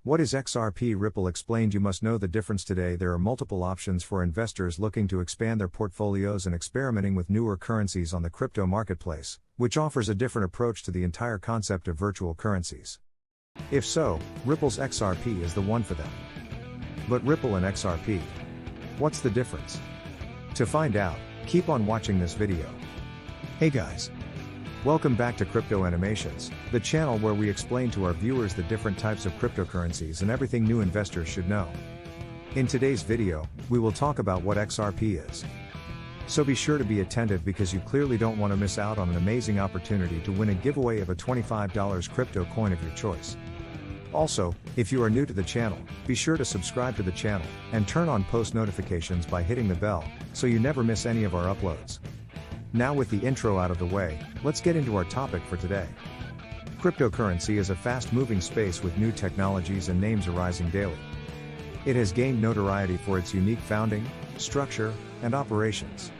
What is XRP? Ripple explained. You must know the difference today. There are multiple options for investors looking to expand their portfolios and experimenting with newer currencies on the crypto marketplace, which offers a different approach to the entire concept of virtual currencies. If so, Ripple's XRP is the one for them. But Ripple and XRP, what's the difference? To find out, keep on watching this video. Hey guys! Welcome back to Crypto Animations, the channel where we explain to our viewers the different types of cryptocurrencies and everything new investors should know. In today's video, we will talk about what XRP is. So be sure to be attentive because you clearly don't want to miss out on an amazing opportunity to win a giveaway of a $25 crypto coin of your choice. Also, if you are new to the channel, be sure to subscribe to the channel and turn on post notifications by hitting the bell, so you never miss any of our uploads. Now with the intro out of the way, let's get into our topic for today. Cryptocurrency is a fast-moving space with new technologies and names arising daily. It has gained notoriety for its unique founding, structure, and operations.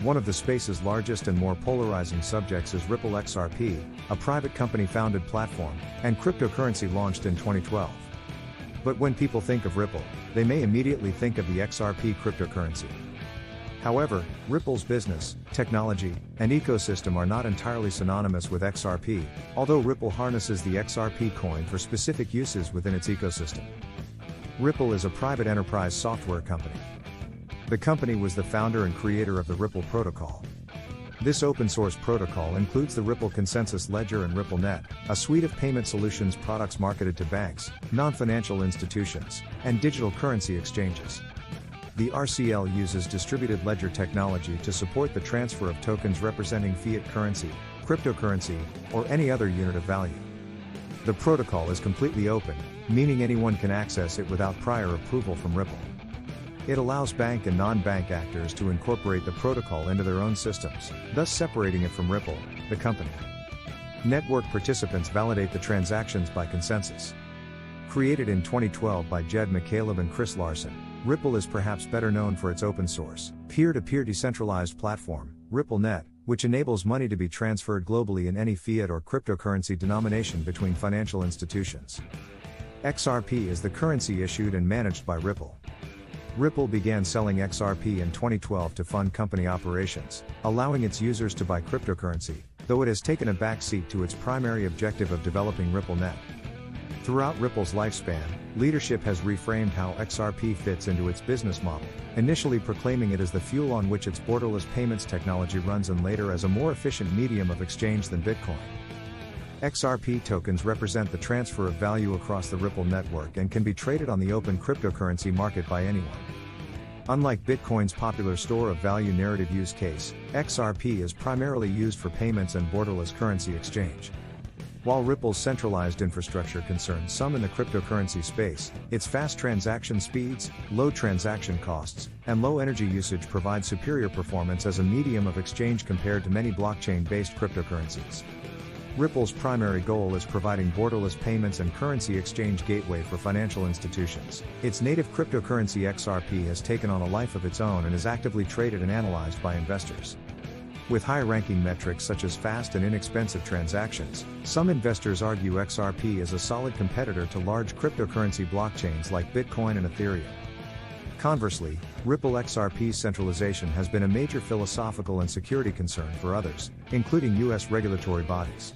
One of the space's largest and more polarizing subjects is Ripple XRP, a private company-founded platform, and cryptocurrency launched in 2012. But when people think of Ripple, they may immediately think of the XRP cryptocurrency. However, Ripple's business, technology, and ecosystem are not entirely synonymous with XRP, although Ripple harnesses the XRP coin for specific uses within its ecosystem. Ripple is a private enterprise software company. The company was the founder and creator of the Ripple protocol. This open-source protocol includes the Ripple Consensus Ledger and RippleNet, a suite of payment solutions products marketed to banks, non-financial institutions, and digital currency exchanges. The RCL uses distributed ledger technology to support the transfer of tokens representing fiat currency, cryptocurrency, or any other unit of value. The protocol is completely open, meaning anyone can access it without prior approval from Ripple. It allows bank and non-bank actors to incorporate the protocol into their own systems, thus separating it from Ripple, the company. Network participants validate the transactions by consensus. Created in 2012 by Jed McCaleb and Chris Larson, Ripple is perhaps better known for its open-source, peer-to-peer decentralized platform, RippleNet, which enables money to be transferred globally in any fiat or cryptocurrency denomination between financial institutions. XRP is the currency issued and managed by Ripple. Ripple began selling XRP in 2012 to fund company operations, allowing its users to buy cryptocurrency, though it has taken a backseat to its primary objective of developing RippleNet. Throughout Ripple's lifespan, leadership has reframed how XRP fits into its business model, initially proclaiming it as the fuel on which its borderless payments technology runs and later as a more efficient medium of exchange than Bitcoin. XRP tokens represent the transfer of value across the Ripple network and can be traded on the open cryptocurrency market by anyone. Unlike Bitcoin's popular store of value narrative use case, XRP is primarily used for payments and borderless currency exchange. While Ripple's centralized infrastructure concerns some in the cryptocurrency space, its fast transaction speeds, low transaction costs, and low energy usage provide superior performance as a medium of exchange compared to many blockchain-based cryptocurrencies. Ripple's primary goal is providing borderless payments and currency exchange gateway for financial institutions. Its native cryptocurrency XRP has taken on a life of its own and is actively traded and analyzed by investors. With high-ranking metrics such as fast and inexpensive transactions, some investors argue XRP is a solid competitor to large cryptocurrency blockchains like Bitcoin and Ethereum. Conversely, Ripple XRP's centralization has been a major philosophical and security concern for others, including US regulatory bodies.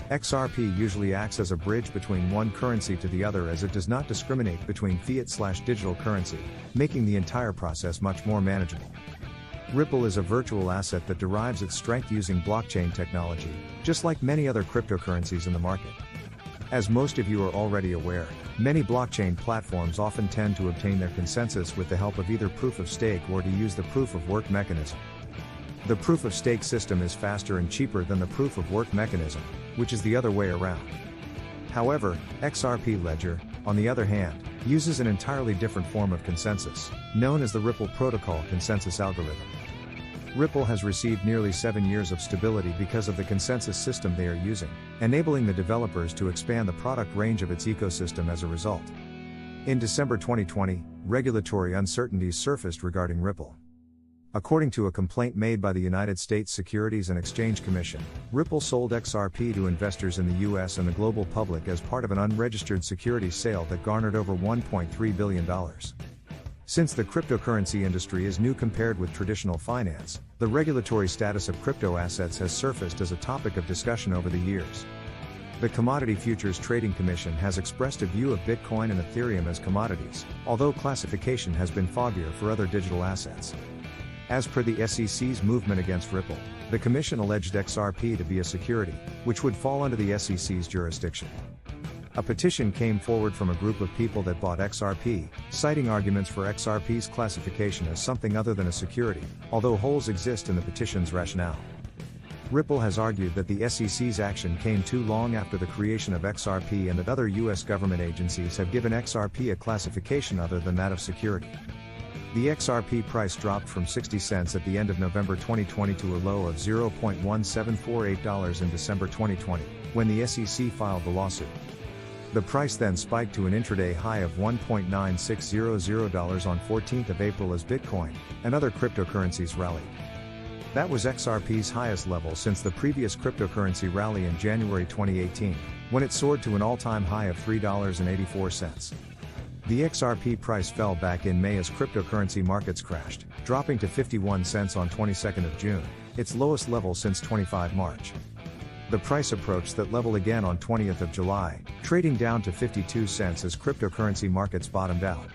XRP usually acts as a bridge between one currency to the other as it does not discriminate between fiat/digital currency, making the entire process much more manageable. Ripple is a virtual asset that derives its strength using blockchain technology, just like many other cryptocurrencies in the market. As most of you are already aware, many blockchain platforms often tend to obtain their consensus with the help of either proof of stake or to use the proof of work mechanism. The proof of stake system is faster and cheaper than the proof of work mechanism, which is the other way around. However, XRP Ledger, on the other hand, uses an entirely different form of consensus, known as the Ripple Protocol consensus algorithm. Ripple has received nearly 7 years of stability because of the consensus system they are using, enabling the developers to expand the product range of its ecosystem as a result. In December 2020, regulatory uncertainties surfaced regarding Ripple. According to a complaint made by the United States Securities and Exchange Commission, Ripple sold XRP to investors in the US and the global public as part of an unregistered securities sale that garnered over $1.3 billion. Since the cryptocurrency industry is new compared with traditional finance, the regulatory status of crypto assets has surfaced as a topic of discussion over the years. The Commodity Futures Trading Commission has expressed a view of Bitcoin and Ethereum as commodities, although classification has been foggier for other digital assets. As per the SEC's movement against Ripple, the Commission alleged XRP to be a security, which would fall under the SEC's jurisdiction. A petition came forward from a group of people that bought XRP, citing arguments for XRP's classification as something other than a security, although holes exist in the petition's rationale. Ripple has argued that the SEC's action came too long after the creation of XRP and that other US government agencies have given XRP a classification other than that of security. The XRP price dropped from 60 cents at the end of November 2020 to a low of $0.1748 in December 2020, when the SEC filed the lawsuit. The price then spiked to an intraday high of $1.9600 on 14th of April as Bitcoin and other cryptocurrencies rallied. That was XRP's highest level since the previous cryptocurrency rally in January 2018, when it soared to an all-time high of $3.84. The XRP price fell back in May as cryptocurrency markets crashed, dropping to 51 cents on 22nd of June, its lowest level since 25 March. The price approached that level again on 20th of July, trading down to 52 cents as cryptocurrency markets bottomed out.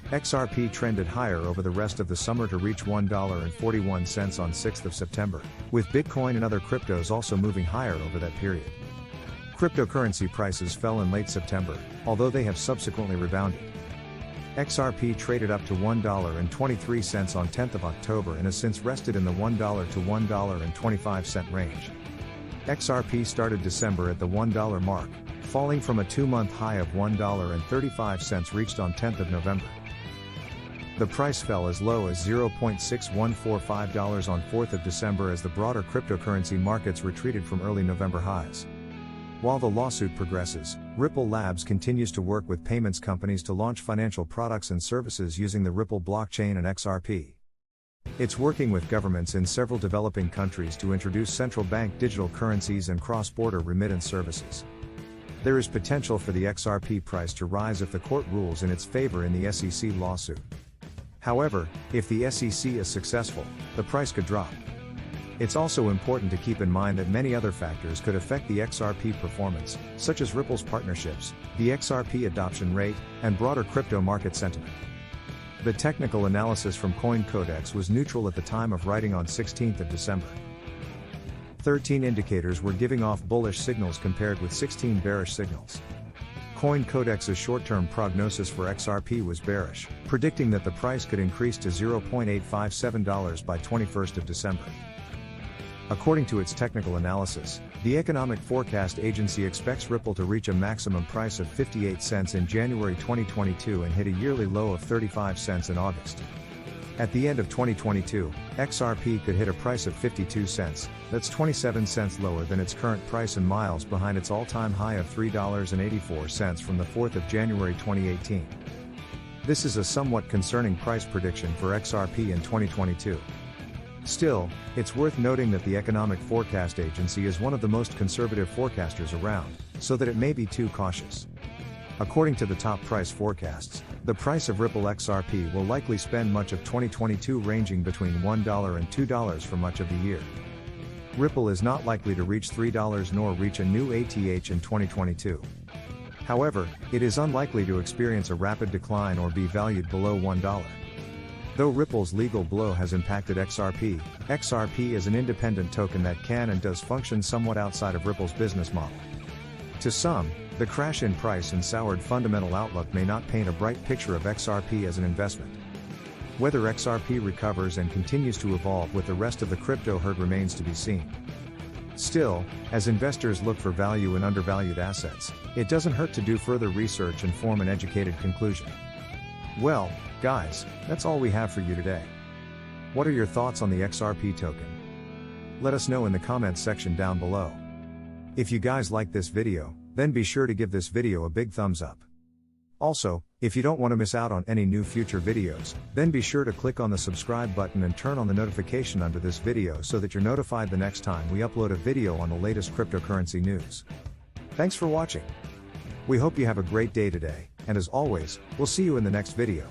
XRP trended higher over the rest of the summer to reach $1.41 on 6th of September, with Bitcoin and other cryptos also moving higher over that period. Cryptocurrency prices fell in late September, although they have subsequently rebounded. XRP traded up to $1.23 on 10th of October and has since rested in the $1 to $1.25 range. XRP started December at the $1 mark, falling from a 2-month high of $1.35 reached on 10th of November. The price fell as low as $0.6145 on 4th of December as the broader cryptocurrency markets retreated from early November highs. While the lawsuit progresses, Ripple Labs continues to work with payments companies to launch financial products and services using the Ripple blockchain and XRP. It's working with governments in several developing countries to introduce central bank digital currencies and cross-border remittance services. There is potential for the XRP price to rise if the court rules in its favor in the SEC lawsuit. However, if the SEC is successful, the price could drop. It's also important to keep in mind that many other factors could affect the XRP performance, such as Ripple's partnerships, the XRP adoption rate, and broader crypto market sentiment. The technical analysis from CoinCodex was neutral at the time of writing on 16th of December. 13 indicators were giving off bullish signals compared with 16 bearish signals. CoinCodex's short-term prognosis for XRP was bearish, predicting that the price could increase to $0.857 by 21st of December. According to its technical analysis, the Economic Forecast Agency expects Ripple to reach a maximum price of 58 cents in January 2022 and hit a yearly low of 35 cents in August. At the end of 2022, XRP could hit a price of 52 cents, that's 27 cents lower than its current price and miles behind its all-time high of $3.84 from the 4th of January 2018. This is a somewhat concerning price prediction for XRP in 2022. Still, it's worth noting that the Economic Forecast Agency is one of the most conservative forecasters around, so that it may be too cautious. According to the top price forecasts, the price of Ripple XRP will likely spend much of 2022 ranging between $1 and $2 for much of the year. Ripple is not likely to reach $3 nor reach a new ATH in 2022. However, it is unlikely to experience a rapid decline or be valued below $1. Though Ripple's legal blow has impacted XRP, XRP is an independent token that can and does function somewhat outside of Ripple's business model. To some, the crash in price and soured fundamental outlook may not paint a bright picture of XRP as an investment. Whether XRP recovers and continues to evolve with the rest of the crypto herd remains to be seen. Still, as investors look for value in undervalued assets, it doesn't hurt to do further research and form an educated conclusion. Well, guys, that's all we have for you today. What are your thoughts on the XRP token? Let us know in the comments section down below. If you guys like this video, then be sure to give this video a big thumbs up. Also, if you don't want to miss out on any new future videos, then be sure to click on the subscribe button and turn on the notification under this video so that you're notified the next time we upload a video on the latest cryptocurrency news. Thanks for watching. We hope you have a great day today, and as always, we'll see you in the next video.